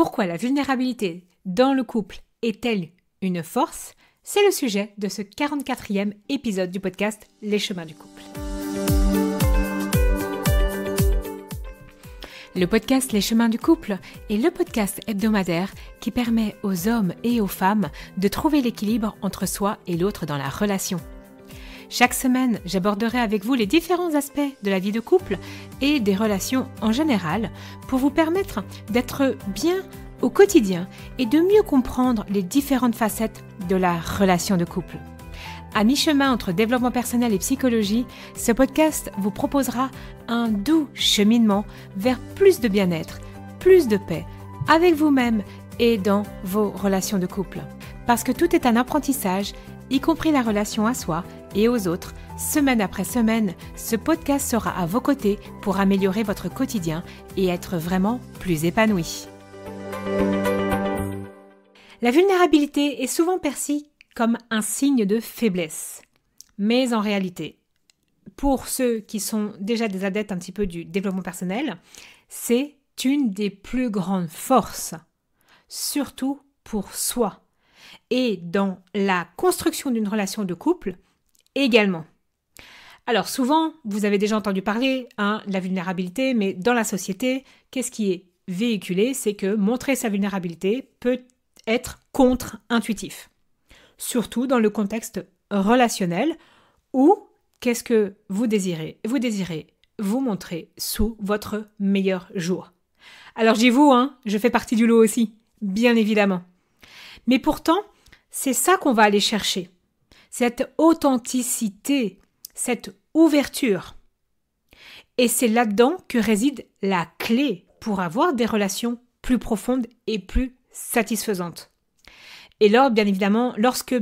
Pourquoi la vulnérabilité dans le couple est-elle une force? C'est le sujet de ce 44e épisode du podcast Les chemins du couple. Le podcast Les chemins du couple est le podcast hebdomadaire qui permet aux hommes et aux femmes de trouver l'équilibre entre soi et l'autre dans la relation. Chaque semaine, j'aborderai avec vous les différents aspects de la vie de couple et des relations en général pour vous permettre d'être bien au quotidien et de mieux comprendre les différentes facettes de la relation de couple. À mi-chemin entre développement personnel et psychologie, ce podcast vous proposera un doux cheminement vers plus de bien-être, plus de paix, avec vous-même et dans vos relations de couple. Parce que tout est un apprentissage, y compris la relation à soi et aux autres, semaine après semaine, ce podcast sera à vos côtés pour améliorer votre quotidien et être vraiment plus épanoui. La vulnérabilité est souvent perçue comme un signe de faiblesse. Mais en réalité, pour ceux qui sont déjà des adeptes un petit peu du développement personnel, c'est une des plus grandes forces, surtout pour soi. Et dans la construction d'une relation de couple également. Alors souvent, vous avez déjà entendu parler de la vulnérabilité, mais dans la société, qu'est-ce qui est véhiculé? C'est que montrer sa vulnérabilité peut être contre-intuitif. Surtout dans le contexte relationnel où qu'est-ce que vous désirez? Vous désirez vous montrer sous votre meilleur jour. Alors je dis vous, je fais partie du lot aussi, bien évidemment. Mais pourtant, c'est ça qu'on va aller chercher. Cette authenticité, cette ouverture. Et c'est là-dedans que réside la clé pour avoir des relations plus profondes et plus satisfaisantes. Et là, lorsque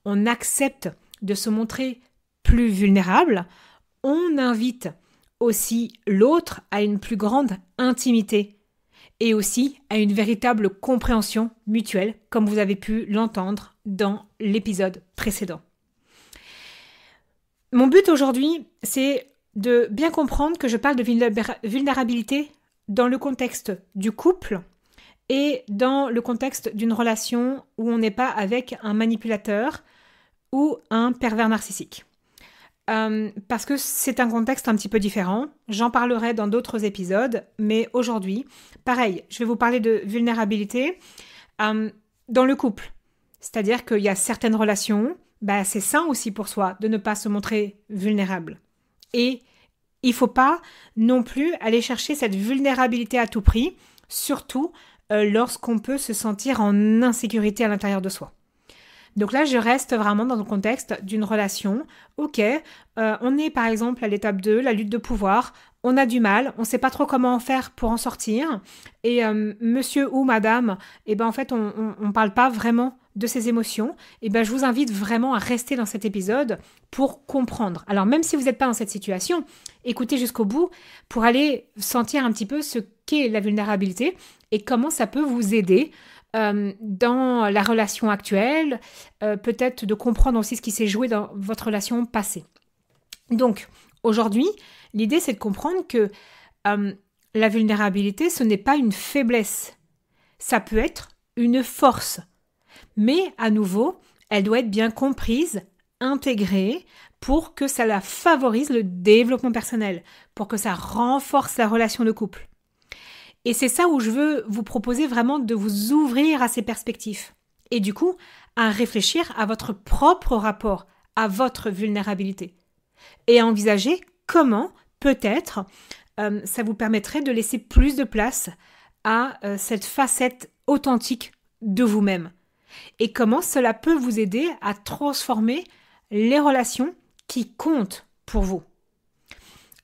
on accepte de se montrer plus vulnérable, on invite aussi l'autre à une plus grande intimité et aussi à une véritable compréhension mutuelle, comme vous avez pu l'entendre dans l'épisode précédent. Mon but aujourd'hui, c'est de bien comprendre que je parle de vulnérabilité dans le contexte du couple et dans le contexte d'une relation où on n'est pas avec un manipulateur ou un pervers narcissique. Parce que c'est un contexte un petit peu différent. J'en parlerai dans d'autres épisodes, mais aujourd'hui, pareil, je vais vous parler de vulnérabilité dans le couple. C'est-à-dire qu'il y a certaines relations, c'est sain aussi pour soi de ne pas se montrer vulnérable. Et il ne faut pas non plus aller chercher cette vulnérabilité à tout prix, surtout lorsqu'on peut se sentir en insécurité à l'intérieur de soi. Donc là, je reste vraiment dans le contexte d'une relation. Ok, on est par exemple à l'étape 2, la lutte de pouvoir. On a du mal, on ne sait pas trop comment faire pour en sortir. Et monsieur ou madame, en fait, on ne parle pas vraiment de ses émotions. Je vous invite vraiment à rester dans cet épisode pour comprendre. Alors même si vous n'êtes pas dans cette situation, écoutez jusqu'au bout pour aller sentir un petit peu ce qu'est la vulnérabilité et comment ça peut vous aider dans la relation actuelle, peut-être de comprendre aussi ce qui s'est joué dans votre relation passée. Donc, aujourd'hui, l'idée, c'est de comprendre que la vulnérabilité, ce n'est pas une faiblesse. Ça peut être une force. Mais, à nouveau, elle doit être bien comprise, intégrée, pour que ça la favorise le développement personnel, pour que ça renforce la relation de couple. Et c'est ça où je veux vous proposer vraiment de vous ouvrir à ces perspectives. Et du coup, à réfléchir à votre propre rapport à votre vulnérabilité. Et à envisager comment, peut-être, ça vous permettrait de laisser plus de place à cette facette authentique de vous-même. Et comment cela peut vous aider à transformer les relations qui comptent pour vous.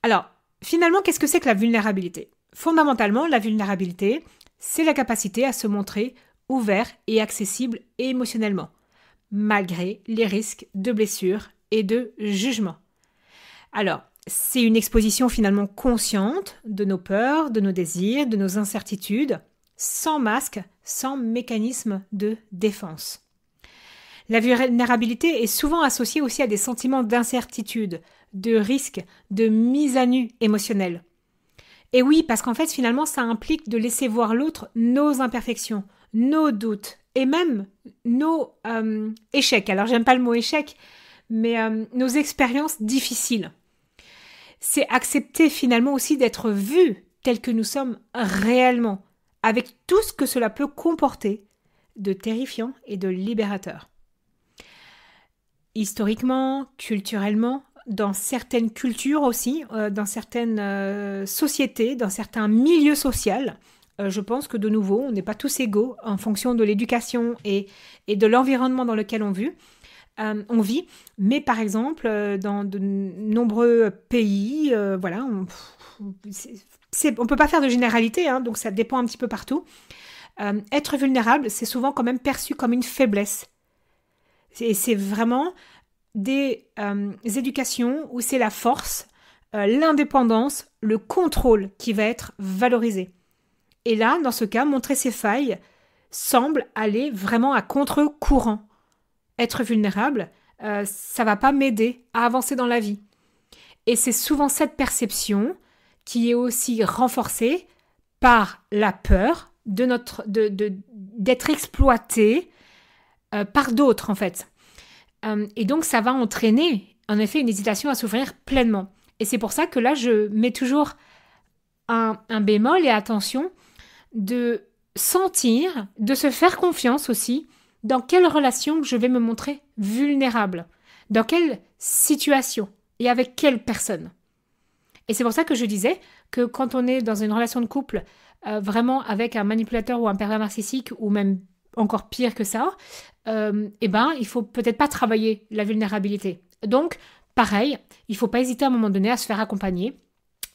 Alors, finalement, qu'est-ce que c'est que la vulnérabilité ? Fondamentalement, la vulnérabilité, c'est la capacité à se montrer ouvert et accessible émotionnellement, malgré les risques de blessures et de jugement. Alors, c'est une exposition finalement consciente de nos peurs, de nos désirs, de nos incertitudes, sans masque, sans mécanisme de défense. La vulnérabilité est souvent associée aussi à des sentiments d'incertitude, de risque, de mise à nu émotionnelle. Et oui, parce qu'en fait, finalement, ça implique de laisser voir l'autre nos imperfections, nos doutes et même nos échecs. Alors, j'aime pas le mot échec, mais nos expériences difficiles. C'est accepter finalement aussi d'être vus tels que nous sommes réellement, avec tout ce que cela peut comporter de terrifiant et de libérateur. Historiquement, culturellement, dans certaines cultures aussi, dans certaines sociétés, dans certains milieux sociaux, je pense que de nouveau, on n'est pas tous égaux en fonction de l'éducation et de l'environnement dans lequel on vit. Mais par exemple, dans de nombreux pays, voilà, on ne peut pas faire de généralité, hein, donc ça dépend un petit peu partout. Être vulnérable, c'est souvent quand même perçu comme une faiblesse. C'est vraiment des éducations où c'est la force, l'indépendance, le contrôle qui va être valorisé. Et là, dans ce cas, montrer ses failles semble aller vraiment à contre-courant. Être vulnérable, ça va pas m'aider à avancer dans la vie. Et c'est souvent cette perception qui est aussi renforcée par la peur d'être exploité par d'autres, en fait. Et donc, ça va entraîner, en effet, une hésitation à s'ouvrir pleinement. Et c'est pour ça que là, je mets toujours un bémol et attention de sentir, de se faire confiance aussi dans quelle relation je vais me montrer vulnérable, dans quelle situation et avec quelle personne. Et c'est pour ça que je disais que quand on est dans une relation de couple vraiment avec un manipulateur ou un pervers narcissique ou même encore pire que ça, il faut peut-être pas travailler la vulnérabilité. Donc, pareil, il faut pas hésiter à un moment donné à se faire accompagner,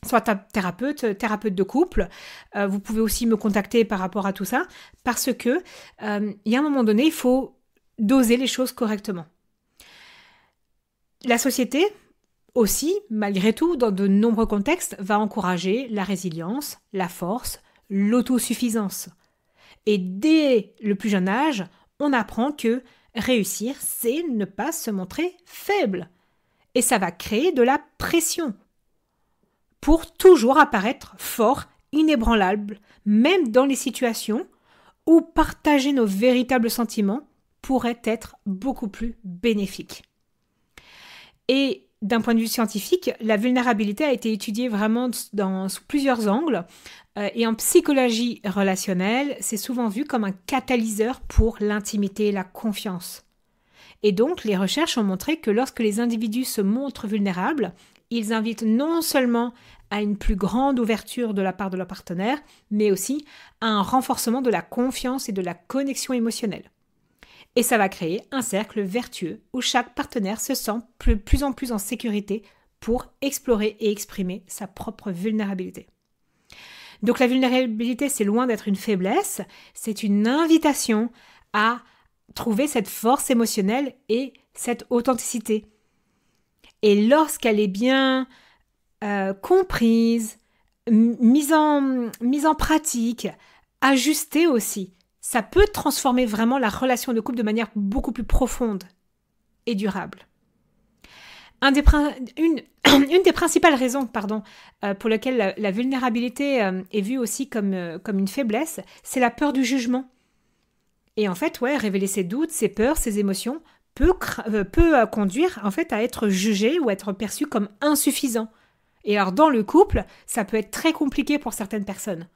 soit thérapeute de couple. Vous pouvez aussi me contacter par rapport à tout ça, parce que il y a un moment donné, il faut doser les choses correctement. La société aussi, malgré tout, dans de nombreux contextes, va encourager la résilience, la force, l'autosuffisance. Et dès le plus jeune âge, on apprend que réussir, c'est ne pas se montrer faible. Et ça va créer de la pression pour toujours apparaître fort, inébranlable, même dans les situations où partager nos véritables sentiments pourrait être beaucoup plus bénéfique. Et d'un point de vue scientifique, la vulnérabilité a été étudiée vraiment sous plusieurs angles. Et en psychologie relationnelle, c'est souvent vu comme un catalyseur pour l'intimité et la confiance. Et donc, les recherches ont montré que lorsque les individus se montrent vulnérables, ils invitent non seulement à une plus grande ouverture de la part de leur partenaire, mais aussi à un renforcement de la confiance et de la connexion émotionnelle. Et ça va créer un cercle vertueux où chaque partenaire se sent plus en plus en sécurité pour explorer et exprimer sa propre vulnérabilité. Donc la vulnérabilité, c'est loin d'être une faiblesse, c'est une invitation à trouver cette force émotionnelle et cette authenticité. Et lorsqu'elle est bien comprise, mise en pratique, ajustée aussi, ça peut transformer vraiment la relation de couple de manière beaucoup plus profonde et durable. Une des principales raisons pour lesquelles la vulnérabilité est vue aussi comme une faiblesse, c'est la peur du jugement. Et en fait, révéler ses doutes, ses peurs, ses émotions peut conduire en fait à être jugé ou être perçu comme insuffisant. Et alors dans le couple, ça peut être très compliqué pour certaines personnes.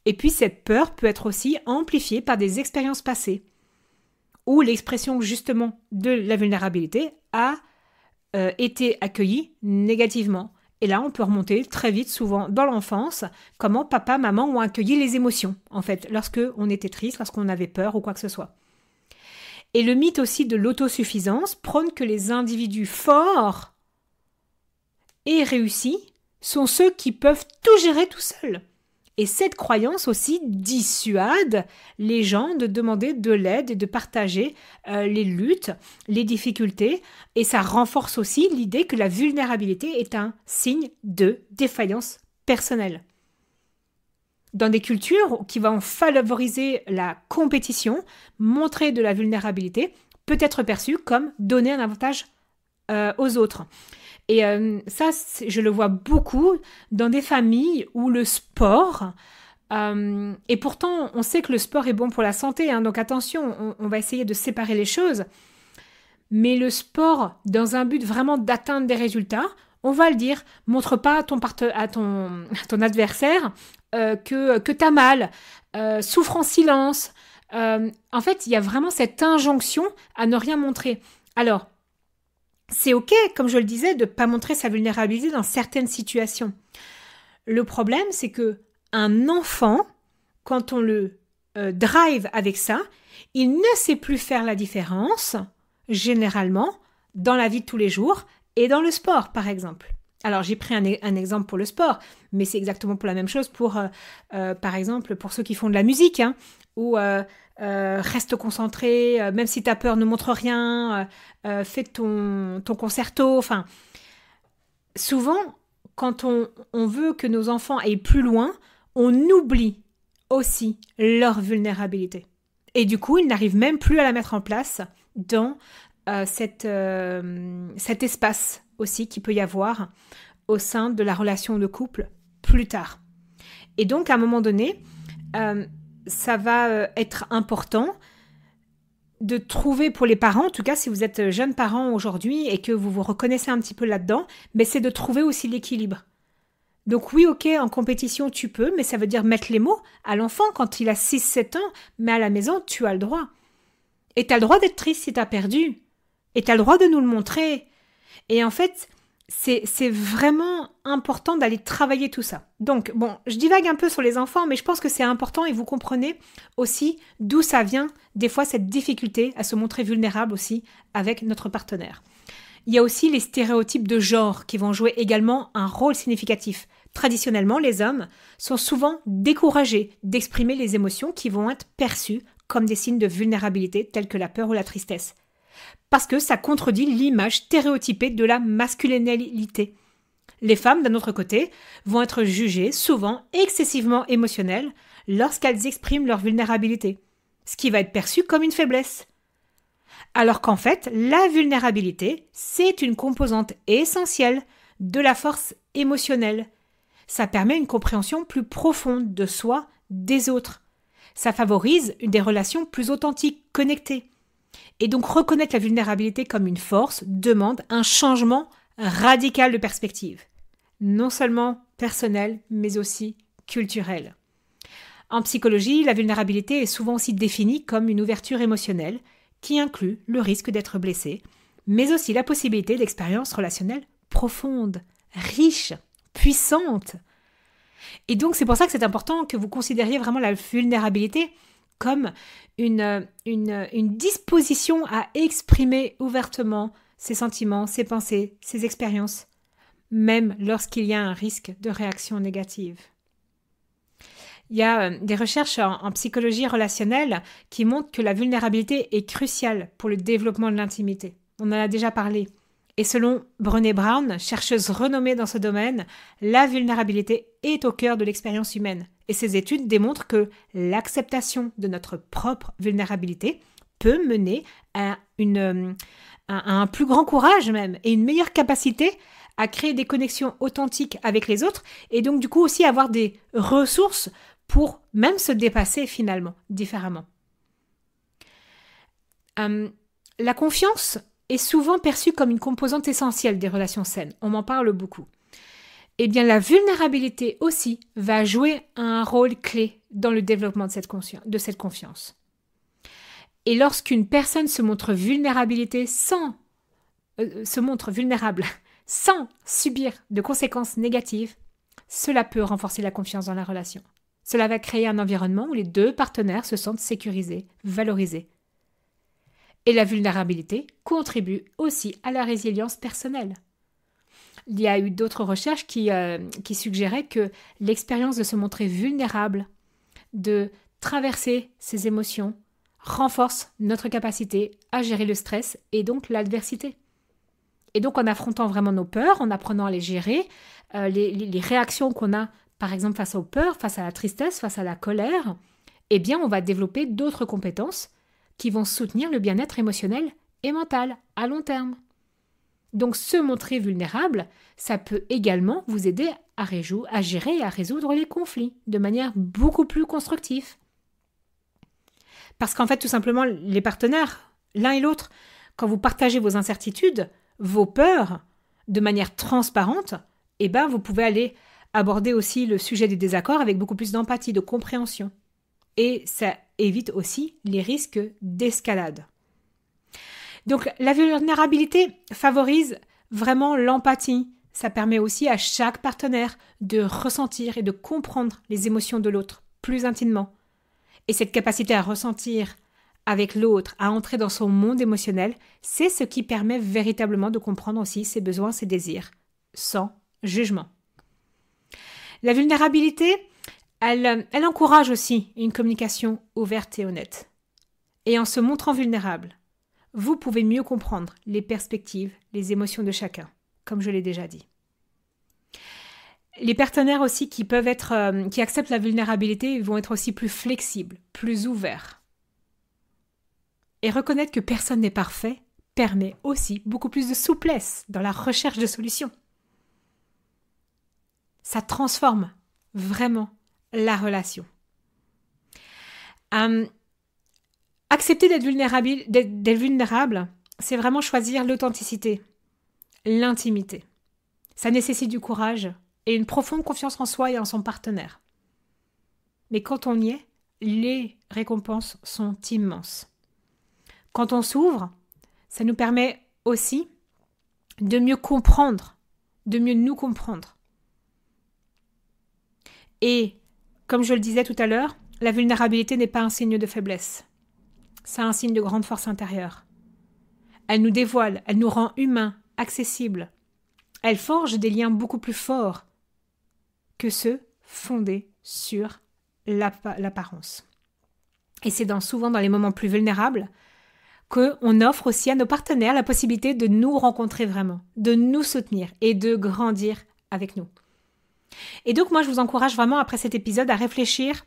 Et puis cette peur peut être aussi amplifiée par des expériences passées, où l'expression justement de la vulnérabilité a été accueillie négativement. Et là, on peut remonter très vite, souvent dans l'enfance, comment papa, maman ont accueilli les émotions, en fait, lorsque on était triste, lorsqu'on avait peur ou quoi que ce soit. Et le mythe aussi de l'autosuffisance prône que les individus forts et réussis sont ceux qui peuvent tout gérer tout seuls. Et cette croyance aussi dissuade les gens de demander de l'aide et de partager les luttes, les difficultés. Et ça renforce aussi l'idée que la vulnérabilité est un signe de défaillance personnelle. Dans des cultures qui vont favoriser la compétition, montrer de la vulnérabilité peut être perçu comme donner un avantage aux autres. Et ça, je le vois beaucoup dans des familles où le sport, et pourtant on sait que le sport est bon pour la santé, hein, donc attention, on va essayer de séparer les choses, mais le sport dans un but vraiment d'atteindre des résultats, on va le dire, montre pas à ton adversaire que t'as mal, souffre en silence. En fait, il y a vraiment cette injonction à ne rien montrer. Alors, c'est ok, comme je le disais, de ne pas montrer sa vulnérabilité dans certaines situations. Le problème, c'est que un enfant, quand on le drive avec ça, il ne sait plus faire la différence, généralement, dans la vie de tous les jours et dans le sport, par exemple. Alors, j'ai pris un exemple pour le sport, mais c'est exactement pour la même chose pour, par exemple, pour ceux qui font de la musique, hein, où reste concentré, même si tu as peur, ne montre rien, fais ton concerto. Enfin, souvent, quand on veut que nos enfants aillent plus loin, on oublie aussi leur vulnérabilité. Et du coup, ils n'arrivent même plus à la mettre en place dans cet espace aussi qu'il peut y avoir au sein de la relation de couple plus tard. Et donc, à un moment donné, ça va être important de trouver pour les parents, en tout cas si vous êtes jeunes parents aujourd'hui et que vous vous reconnaissez un petit peu là-dedans, mais c'est de trouver aussi l'équilibre. Donc oui, ok, en compétition tu peux, mais ça veut dire mettre les mots à l'enfant quand il a 6-7 ans, mais à la maison tu as le droit. Et tu as le droit d'être triste si tu as perdu. Et tu as le droit de nous le montrer. Et en fait, c'est vraiment important d'aller travailler tout ça. Donc, bon, je divague un peu sur les enfants, mais je pense que c'est important et vous comprenez aussi d'où ça vient, des fois, cette difficulté à se montrer vulnérable aussi avec notre partenaire. Il y a aussi les stéréotypes de genre qui vont jouer également un rôle significatif. Traditionnellement, les hommes sont souvent découragés d'exprimer les émotions qui vont être perçues comme des signes de vulnérabilité tels que la peur ou la tristesse. Parce que ça contredit l'image stéréotypée de la masculinité. Les femmes, d'un autre côté, vont être jugées, souvent excessivement émotionnelles, lorsqu'elles expriment leur vulnérabilité, ce qui va être perçu comme une faiblesse. Alors qu'en fait, la vulnérabilité, c'est une composante essentielle de la force émotionnelle. Ça permet une compréhension plus profonde de soi, des autres. Ça favorise des relations plus authentiques, connectées. Et donc reconnaître la vulnérabilité comme une force demande un changement radical de perspective, non seulement personnel, mais aussi culturel. En psychologie, la vulnérabilité est souvent aussi définie comme une ouverture émotionnelle qui inclut le risque d'être blessé, mais aussi la possibilité d'expériences relationnelles profondes, riches, puissantes. Et donc c'est pour ça que c'est important que vous considériez vraiment la vulnérabilité comme une disposition à exprimer ouvertement ses sentiments, ses pensées, ses expériences, même lorsqu'il y a un risque de réaction négative. Il y a des recherches en psychologie relationnelle qui montrent que la vulnérabilité est cruciale pour le développement de l'intimité. On en a déjà parlé. Et selon Brené Brown, chercheuse renommée dans ce domaine, la vulnérabilité est au cœur de l'expérience humaine. Et ces études démontrent que l'acceptation de notre propre vulnérabilité peut mener à un plus grand courage même et une meilleure capacité à créer des connexions authentiques avec les autres et donc du coup aussi avoir des ressources pour même se dépasser finalement différemment. La confiance est souvent perçue comme une composante essentielle des relations saines. On m'en parle beaucoup. Eh bien, la vulnérabilité aussi va jouer un rôle clé dans le développement de cette confiance. Et lorsqu'une personne se montre vulnérable sans subir de conséquences négatives, cela peut renforcer la confiance dans la relation. Cela va créer un environnement où les deux partenaires se sentent sécurisés, valorisés. Et la vulnérabilité contribue aussi à la résilience personnelle. Il y a eu d'autres recherches qui suggéraient que l'expérience de se montrer vulnérable, de traverser ses émotions, renforce notre capacité à gérer le stress et donc l'adversité. Et donc en affrontant vraiment nos peurs, en apprenant à les gérer, les réactions qu'on a par exemple face aux peurs, face à la tristesse, face à la colère, eh bien on va développer d'autres compétences qui vont soutenir le bien-être émotionnel et mental à long terme. Donc se montrer vulnérable, ça peut également vous aider à gérer et à résoudre les conflits de manière beaucoup plus constructive. Parce qu'en fait, tout simplement, les partenaires, l'un et l'autre, quand vous partagez vos incertitudes, vos peurs, de manière transparente, vous pouvez aller aborder aussi le sujet des désaccords avec beaucoup plus d'empathie, de compréhension. Et ça évite aussi les risques d'escalade. Donc la vulnérabilité favorise vraiment l'empathie. Ça permet aussi à chaque partenaire de ressentir et de comprendre les émotions de l'autre plus intimement. Et cette capacité à ressentir avec l'autre, à entrer dans son monde émotionnel, c'est ce qui permet véritablement de comprendre aussi ses besoins, ses désirs, sans jugement. La vulnérabilité, elle encourage aussi une communication ouverte et honnête. Et en se montrant vulnérable, vous pouvez mieux comprendre les perspectives, les émotions de chacun, comme je l'ai déjà dit. Les partenaires aussi qui acceptent la vulnérabilité vont être aussi plus flexibles, plus ouverts. Et reconnaître que personne n'est parfait permet aussi beaucoup plus de souplesse dans la recherche de solutions. Ça transforme vraiment la relation. Accepter d'être vulnérable, c'est vraiment choisir l'authenticité, l'intimité. Ça nécessite du courage et une profonde confiance en soi et en son partenaire. Mais quand on y est, les récompenses sont immenses. Quand on s'ouvre, ça nous permet aussi de mieux comprendre, de mieux nous comprendre. Et, comme je le disais tout à l'heure, la vulnérabilité n'est pas un signe de faiblesse. C'est un signe de grande force intérieure. Elle nous dévoile, elle nous rend humains, accessibles. Elle forge des liens beaucoup plus forts que ceux fondés sur l'apparence. Et c'est souvent dans les moments plus vulnérables qu'on offre aussi à nos partenaires la possibilité de nous rencontrer vraiment, de nous soutenir et de grandir avec nous. Et donc moi je vous encourage vraiment après cet épisode à réfléchir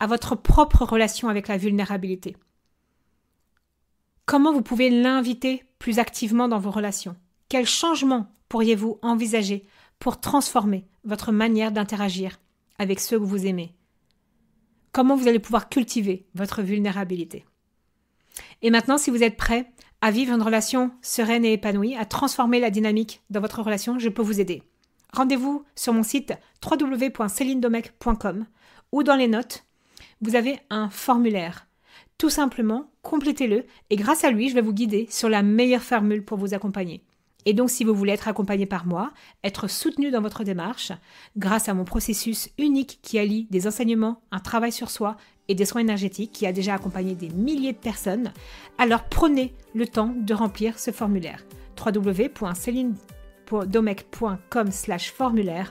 à votre propre relation avec la vulnérabilité. Comment vous pouvez l'inviter plus activement dans vos relations? Quels changements pourriez-vous envisager pour transformer votre manière d'interagir avec ceux que vous aimez? Comment vous allez pouvoir cultiver votre vulnérabilité? Et maintenant, si vous êtes prêt à vivre une relation sereine et épanouie, à transformer la dynamique dans votre relation, je peux vous aider. Rendez-vous sur mon site www.celinedomecq.com ou dans les notes, vous avez un formulaire. Tout simplement, complétez-le et grâce à lui, je vais vous guider sur la meilleure formule pour vous accompagner. Et donc, si vous voulez être accompagné par moi, être soutenu dans votre démarche, grâce à mon processus unique qui allie des enseignements, un travail sur soi et des soins énergétiques qui a déjà accompagné des milliers de personnes, alors prenez le temps de remplir ce formulaire. www.celinedomecq.com/formulaire.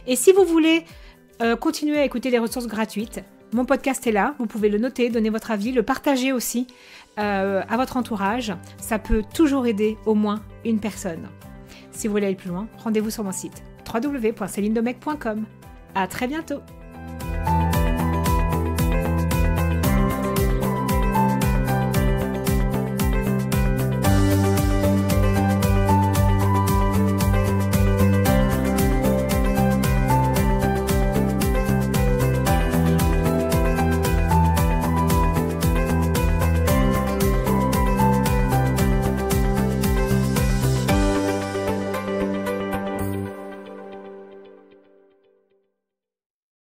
Et si vous voulez continuer à écouter les ressources gratuites, mon podcast est là, vous pouvez le noter, donner votre avis, le partager aussi à votre entourage. Ça peut toujours aider au moins une personne. Si vous voulez aller plus loin, rendez-vous sur mon site www.celinedomecq.com. À très bientôt.